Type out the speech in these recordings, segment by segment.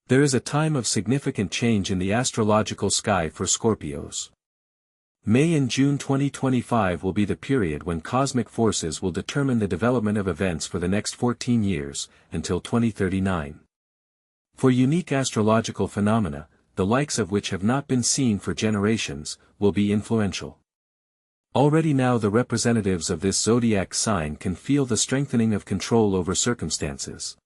There is a time of significant change in the astrological sky for Scorpios. May and June 2025 will be the period when cosmic forces will determine the development of events for the next 14 years, until 2039. For unique astrological phenomena, the likes of which have not been seen for generations, will be influential. Already now the representatives of this zodiac sign can feel the strengthening of control over circumstances.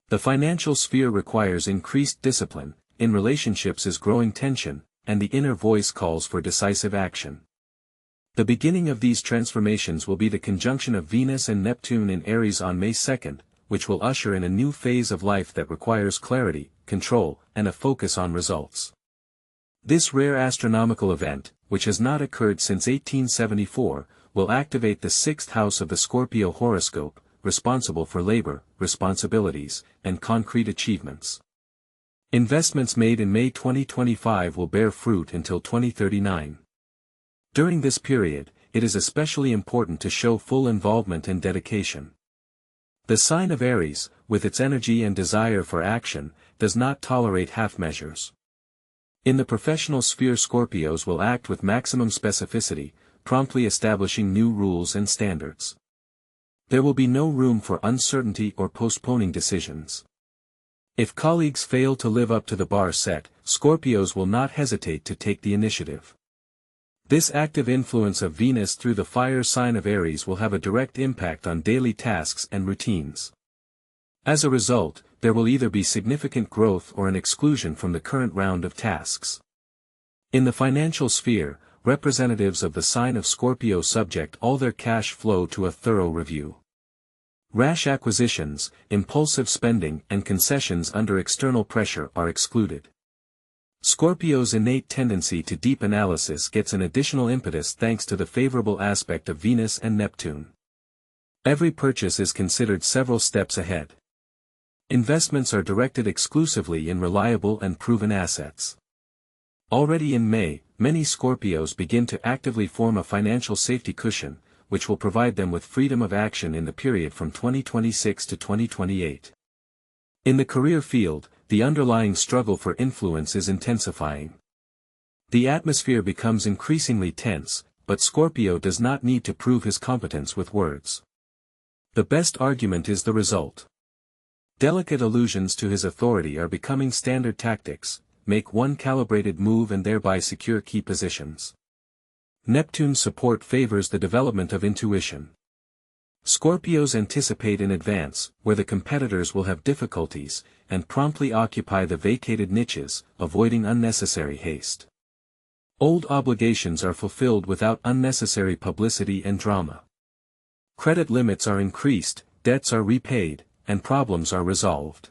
The financial sphere requires increased discipline, in relationships is growing tension, and the inner voice calls for decisive action. The beginning of these transformations will be the conjunction of Venus and Neptune in Aries on May 2nd, which will usher in a new phase of life that requires clarity, control, and a focus on results. This rare astronomical event, which has not occurred since 1874, will activate the sixth house of the Scorpio horoscope, responsible for labor, responsibilities, and concrete achievements. Investments made in May 2025 will bear fruit until 2039. During this period, it is especially important to show full involvement and dedication. The sign of Aries, with its energy and desire for action, does not tolerate half measures. In the professional sphere, Scorpios will act with maximum specificity, promptly establishing new rules and standards. There will be no room for uncertainty or postponing decisions. If colleagues fail to live up to the bar set, Scorpios will not hesitate to take the initiative. This active influence of Venus through the fire sign of Aries will have a direct impact on daily tasks and routines. As a result, there will either be significant growth or an exclusion from the current round of tasks. In the financial sphere, representatives of the sign of Scorpio subject all their cash flow to a thorough review. Rash acquisitions, impulsive spending, and concessions under external pressure are excluded. Scorpio's innate tendency to deep analysis gets an additional impetus thanks to the favorable aspect of Venus and Neptune. Every purchase is considered several steps ahead. Investments are directed exclusively in reliable and proven assets. Already in May, many Scorpios begin to actively form a financial safety cushion, which will provide them with freedom of action in the period from 2026 to 2028. In the career field, the underlying struggle for influence is intensifying. The atmosphere becomes increasingly tense, but Scorpio does not need to prove his competence with words. The best argument is the result. Delicate allusions to his authority are becoming standard tactics, make one calibrated move and thereby secure key positions. Neptune's support favors the development of intuition. Scorpios anticipate in advance, where the competitors will have difficulties, and promptly occupy the vacated niches, avoiding unnecessary haste. Old obligations are fulfilled without unnecessary publicity and drama. Credit limits are increased, debts are repaid, and problems are resolved.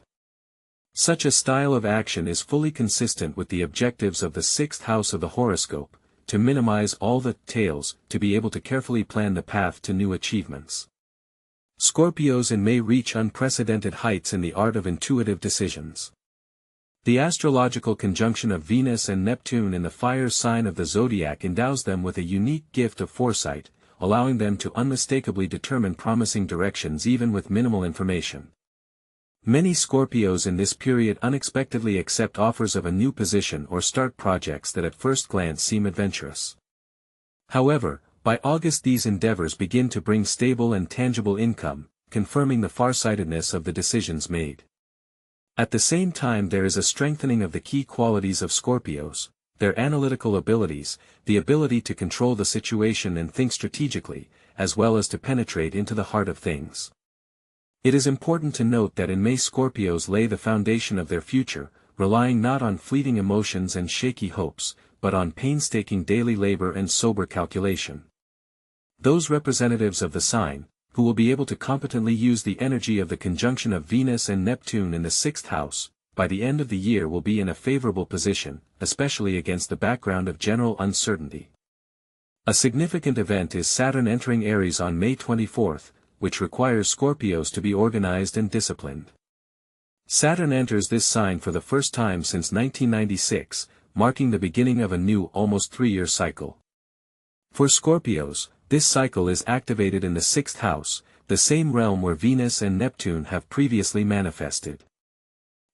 Such a style of action is fully consistent with the objectives of the sixth house of the horoscope, to minimize all the tails, to be able to carefully plan the path to new achievements. Scorpios in May reach unprecedented heights in the art of intuitive decisions. The astrological conjunction of Venus and Neptune in the fire sign of the zodiac endows them with a unique gift of foresight, allowing them to unmistakably determine promising directions even with minimal information. Many Scorpios in this period unexpectedly accept offers of a new position or start projects that at first glance seem adventurous. However, by August these endeavors begin to bring stable and tangible income, confirming the farsightedness of the decisions made. At the same time there is a strengthening of the key qualities of Scorpios, their analytical abilities, the ability to control the situation and think strategically, as well as to penetrate into the heart of things. It is important to note that in May Scorpios lay the foundation of their future, relying not on fleeting emotions and shaky hopes, but on painstaking daily labor and sober calculation. Those representatives of the sign, who will be able to competently use the energy of the conjunction of Venus and Neptune in the sixth house, by the end of the year will be in a favorable position, especially against the background of general uncertainty. A significant event is Saturn entering Aries on May 24th, which requires Scorpios to be organized and disciplined. Saturn enters this sign for the first time since 1996, marking the beginning of a new almost 3-year cycle. For Scorpios, this cycle is activated in the sixth house, the same realm where Venus and Neptune have previously manifested.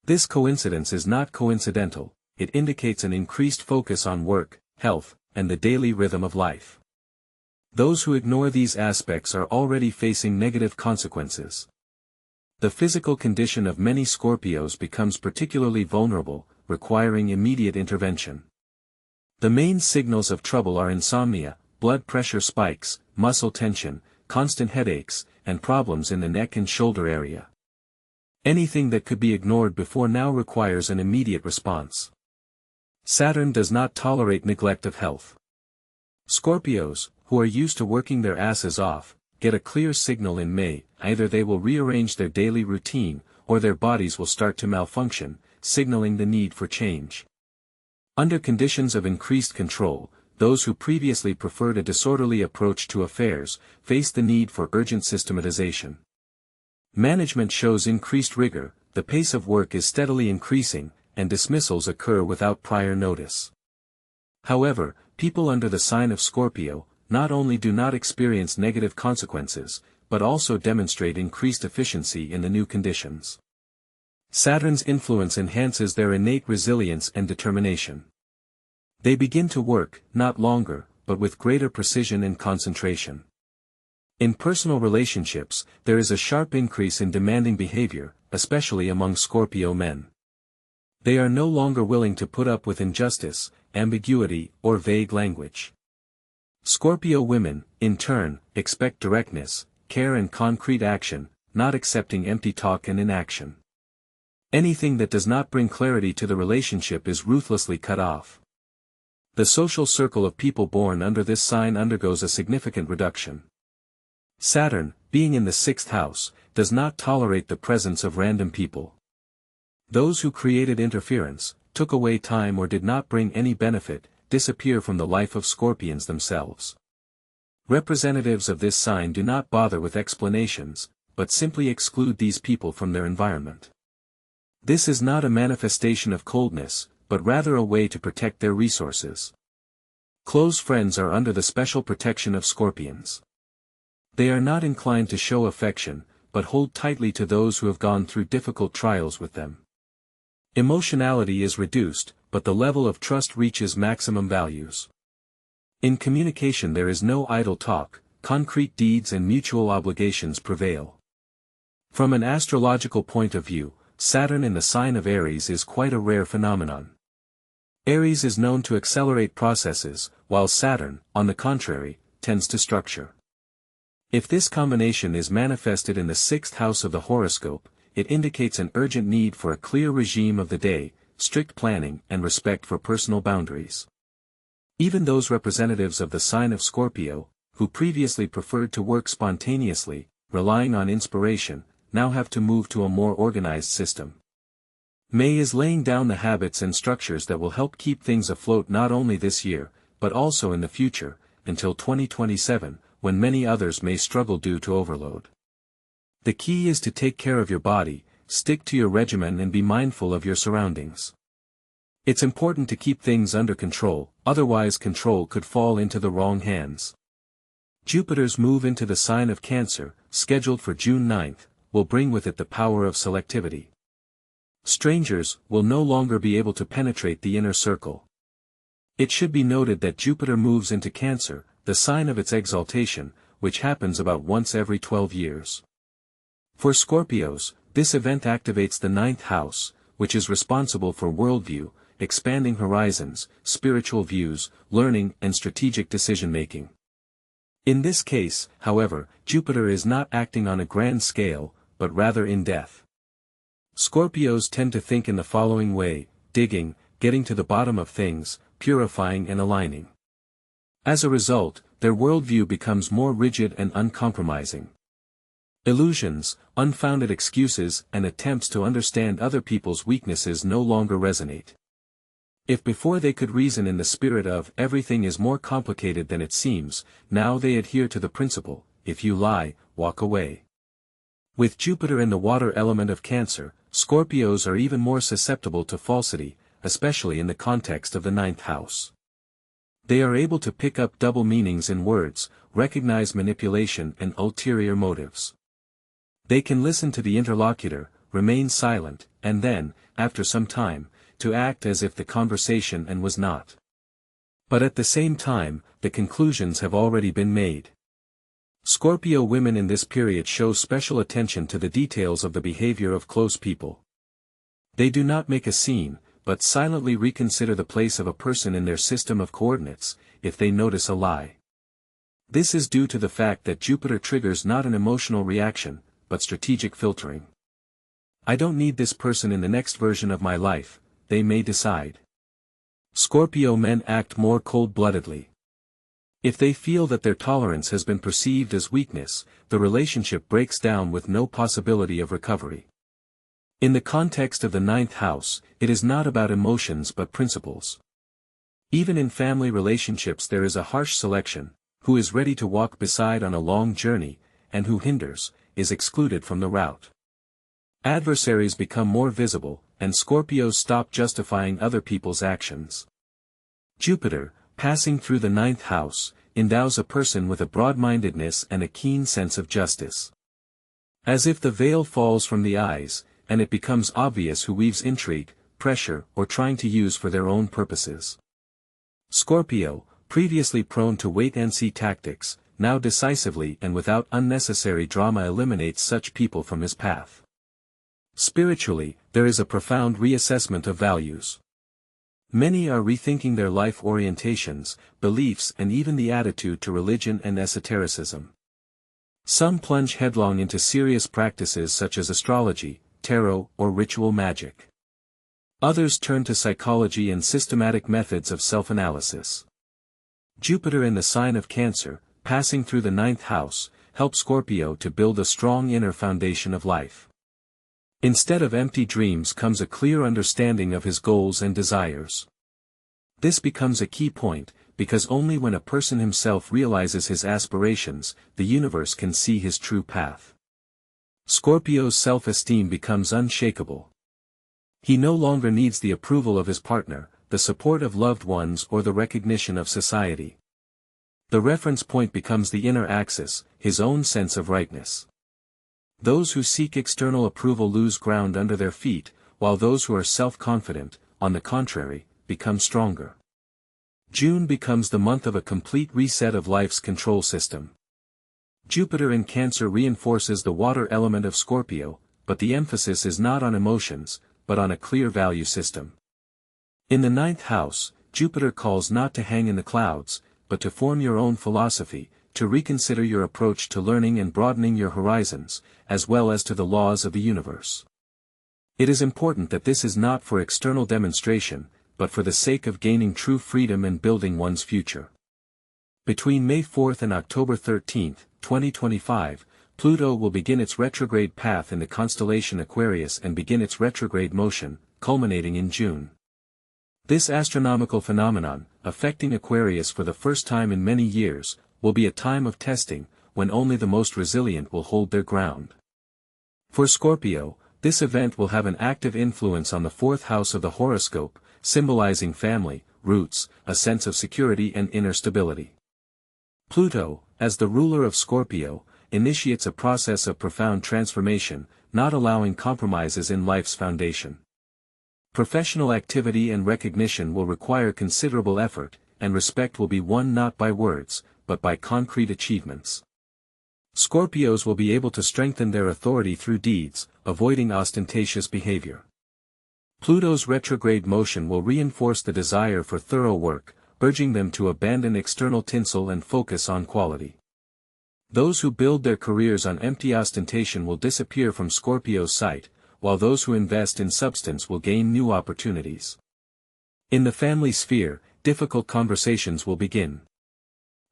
This coincidence is not coincidental, it indicates an increased focus on work, health, and the daily rhythm of life. Those who ignore these aspects are already facing negative consequences. The physical condition of many Scorpios becomes particularly vulnerable, requiring immediate intervention. The main signals of trouble are insomnia, blood pressure spikes, muscle tension, constant headaches, and problems in the neck and shoulder area. Anything that could be ignored before now requires an immediate response. Saturn does not tolerate neglect of health. Scorpios, who are used to working their asses off, get a clear signal in May: either they will rearrange their daily routine, or their bodies will start to malfunction, signaling the need for change. Under conditions of increased control, those who previously preferred a disorderly approach to affairs, face the need for urgent systematization. Management shows increased rigor, the pace of work is steadily increasing, and dismissals occur without prior notice. However, people under the sign of Scorpio, not only do not experience negative consequences, but also demonstrate increased efficiency in the new conditions. Saturn's influence enhances their innate resilience and determination. They begin to work, not longer, but with greater precision and concentration. In personal relationships, there is a sharp increase in demanding behavior, especially among Scorpio men. They are no longer willing to put up with injustice, ambiguity, or vague language. Scorpio women, in turn, expect directness, care and concrete action, not accepting empty talk and inaction. Anything that does not bring clarity to the relationship is ruthlessly cut off. The social circle of people born under this sign undergoes a significant reduction. Saturn, being in the 6th house, does not tolerate the presence of random people. Those who created interference, took away time or did not bring any benefit, disappear from the life of Scorpions themselves. Representatives of this sign do not bother with explanations, but simply exclude these people from their environment. This is not a manifestation of coldness, but rather a way to protect their resources. Close friends are under the special protection of Scorpions. They are not inclined to show affection, but hold tightly to those who have gone through difficult trials with them. Emotionality is reduced, but the level of trust reaches maximum values. In communication there is no idle talk, concrete deeds and mutual obligations prevail. From an astrological point of view, Saturn in the sign of Aries is quite a rare phenomenon. Aries is known to accelerate processes, while Saturn, on the contrary, tends to structure. If this combination is manifested in the 6th house of the horoscope, it indicates an urgent need for a clear regime of the day, strict planning and respect for personal boundaries. Even those representatives of the sign of Scorpio, who previously preferred to work spontaneously, relying on inspiration, now have to move to a more organized system. May is laying down the habits and structures that will help keep things afloat not only this year, but also in the future, until 2027, when many others may struggle due to overload. The key is to take care of your body, stick to your regimen and be mindful of your surroundings. It's important to keep things under control, otherwise control could fall into the wrong hands. Jupiter's move into the sign of Cancer, scheduled for June 9th, will bring with it the power of selectivity. Strangers will no longer be able to penetrate the inner circle. It should be noted that Jupiter moves into Cancer, the sign of its exaltation, which happens about once every 12 years. For Scorpios, this event activates the 9th house, which is responsible for worldview, expanding horizons, spiritual views, learning and strategic decision-making. In this case, however, Jupiter is not acting on a grand scale, but rather in depth. Scorpios tend to think in the following way: digging, getting to the bottom of things, purifying and aligning. As a result, their worldview becomes more rigid and uncompromising. Illusions, unfounded excuses and attempts to understand other people's weaknesses no longer resonate. If before they could reason in the spirit of everything is more complicated than it seems, now they adhere to the principle, if you lie, walk away. With Jupiter in the water element of Cancer, Scorpios are even more susceptible to falsity, especially in the context of the 9th house. They are able to pick up double meanings in words, recognize manipulation and ulterior motives. They can listen to the interlocutor, remain silent, and then, after some time, to act as if the conversation and was not. But at the same time, the conclusions have already been made. Scorpio women in this period show special attention to the details of the behavior of close people. They do not make a scene, but silently reconsider the place of a person in their system of coordinates, if they notice a lie. This is due to the fact that Jupiter triggers not an emotional reaction, but strategic filtering. I don't need this person in the next version of my life, they may decide. Scorpio men act more cold-bloodedly. If they feel that their tolerance has been perceived as weakness, the relationship breaks down with no possibility of recovery. In the context of the ninth house, it is not about emotions but principles. Even in family relationships there is a harsh selection: who is ready to walk beside on a long journey, and who hinders, is excluded from the route. Adversaries become more visible, and Scorpios stop justifying other people's actions. Jupiter, passing through the ninth house, endows a person with a broad-mindedness and a keen sense of justice. As if the veil falls from the eyes, and it becomes obvious who weaves intrigue, pressure, or trying to use for their own purposes. Scorpio, previously prone to wait-and-see tactics, now decisively and without unnecessary drama eliminates such people from his path. Spiritually, there is a profound reassessment of values. Many are rethinking their life orientations, beliefs and even the attitude to religion and esotericism. Some plunge headlong into serious practices such as astrology, tarot, or ritual magic. Others turn to psychology and systematic methods of self-analysis. Jupiter in the sign of Cancer, passing through the ninth house, helps Scorpio to build a strong inner foundation of life. Instead of empty dreams comes a clear understanding of his goals and desires. This becomes a key point, because only when a person himself realizes his aspirations, the universe can see his true path. Scorpio's self-esteem becomes unshakable. He no longer needs the approval of his partner, the support of loved ones or the recognition of society. The reference point becomes the inner axis, his own sense of rightness. Those who seek external approval lose ground under their feet, while those who are self-confident, on the contrary, become stronger. June becomes the month of a complete reset of life's control system. Jupiter in Cancer reinforces the water element of Scorpio, but the emphasis is not on emotions, but on a clear value system. In the ninth house, Jupiter calls not to hang in the clouds, but to form your own philosophy, to reconsider your approach to learning and broadening your horizons, as well as to the laws of the universe. It is important that this is not for external demonstration, but for the sake of gaining true freedom and building one's future. Between May 4th and October 13th, 2025, Pluto will begin its retrograde path in the constellation Aquarius and begin its retrograde motion, culminating in June. This astronomical phenomenon, affecting Aquarius for the first time in many years, will be a time of testing, when only the most resilient will hold their ground. For Scorpio, this event will have an active influence on the fourth house of the horoscope, symbolizing family, roots, a sense of security and inner stability. Pluto, as the ruler of Scorpio, initiates a process of profound transformation, not allowing compromises in life's foundation. Professional activity and recognition will require considerable effort, and respect will be won not by words, but by concrete achievements. Scorpios will be able to strengthen their authority through deeds, avoiding ostentatious behavior. Pluto's retrograde motion will reinforce the desire for thorough work, urging them to abandon external tinsel and focus on quality. Those who build their careers on empty ostentation will disappear from Scorpio's sight, while those who invest in substance will gain new opportunities. In the family sphere, difficult conversations will begin.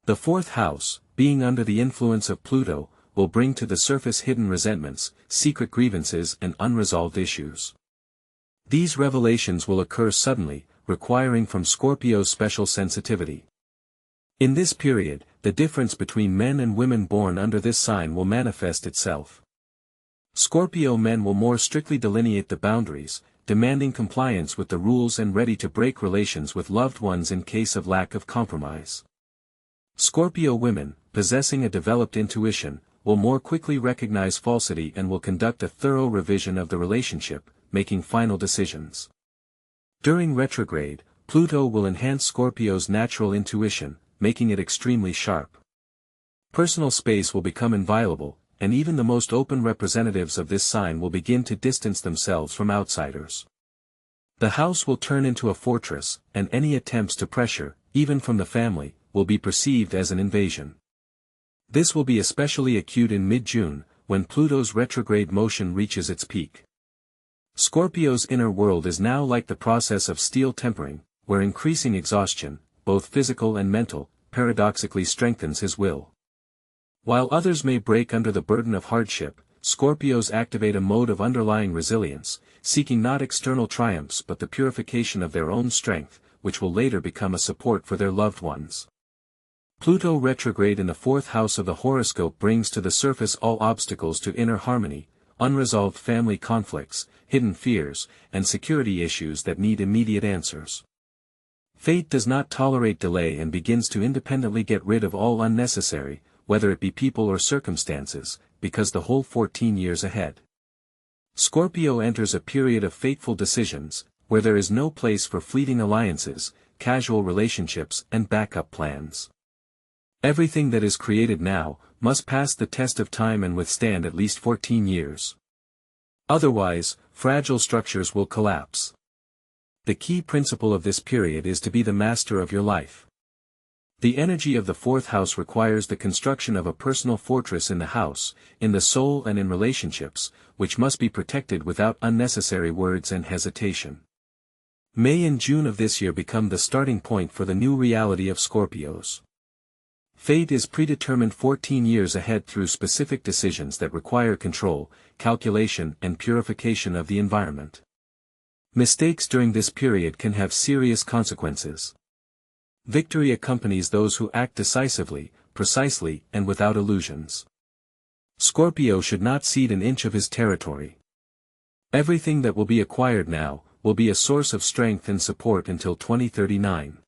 The fourth house, being under the influence of Pluto, will bring to the surface hidden resentments, secret grievances and unresolved issues. These revelations will occur suddenly, requiring from Scorpio special sensitivity. In this period, the difference between men and women born under this sign will manifest itself. Scorpio men will more strictly delineate the boundaries, demanding compliance with the rules and ready to break relations with loved ones in case of lack of compromise. Scorpio women, possessing a developed intuition, will more quickly recognize falsity and will conduct a thorough revision of the relationship, making final decisions. During retrograde, Pluto will enhance Scorpio's natural intuition, making it extremely sharp. Personal space will become inviolable, and even the most open representatives of this sign will begin to distance themselves from outsiders. The house will turn into a fortress, and any attempts to pressure, even from the family, will be perceived as an invasion. This will be especially acute in mid-June, when Pluto's retrograde motion reaches its peak. Scorpio's inner world is now like the process of steel tempering, where increasing exhaustion, both physical and mental, paradoxically strengthens his will. While others may break under the burden of hardship, Scorpios activate a mode of underlying resilience, seeking not external triumphs but the purification of their own strength, which will later become a support for their loved ones. Pluto retrograde in the fourth house of the horoscope brings to the surface all obstacles to inner harmony, unresolved family conflicts, hidden fears, and security issues that need immediate answers. Fate does not tolerate delay and begins to independently get rid of all unnecessary, whether it be people or circumstances, because the whole 14 years ahead. Scorpio enters a period of fateful decisions, where there is no place for fleeting alliances, casual relationships and backup plans. Everything that is created now, must pass the test of time and withstand at least 14 years. Otherwise, fragile structures will collapse. The key principle of this period is to be the master of your life. The energy of the fourth house requires the construction of a personal fortress in the house, in the soul and in relationships, which must be protected without unnecessary words and hesitation. May and June of this year become the starting point for the new reality of Scorpios. Fate is predetermined 14 years ahead through specific decisions that require control, calculation and purification of the environment. Mistakes during this period can have serious consequences. Victory accompanies those who act decisively, precisely, and without illusions. Scorpio should not cede an inch of his territory. Everything that will be acquired now, will be a source of strength and support until 2039.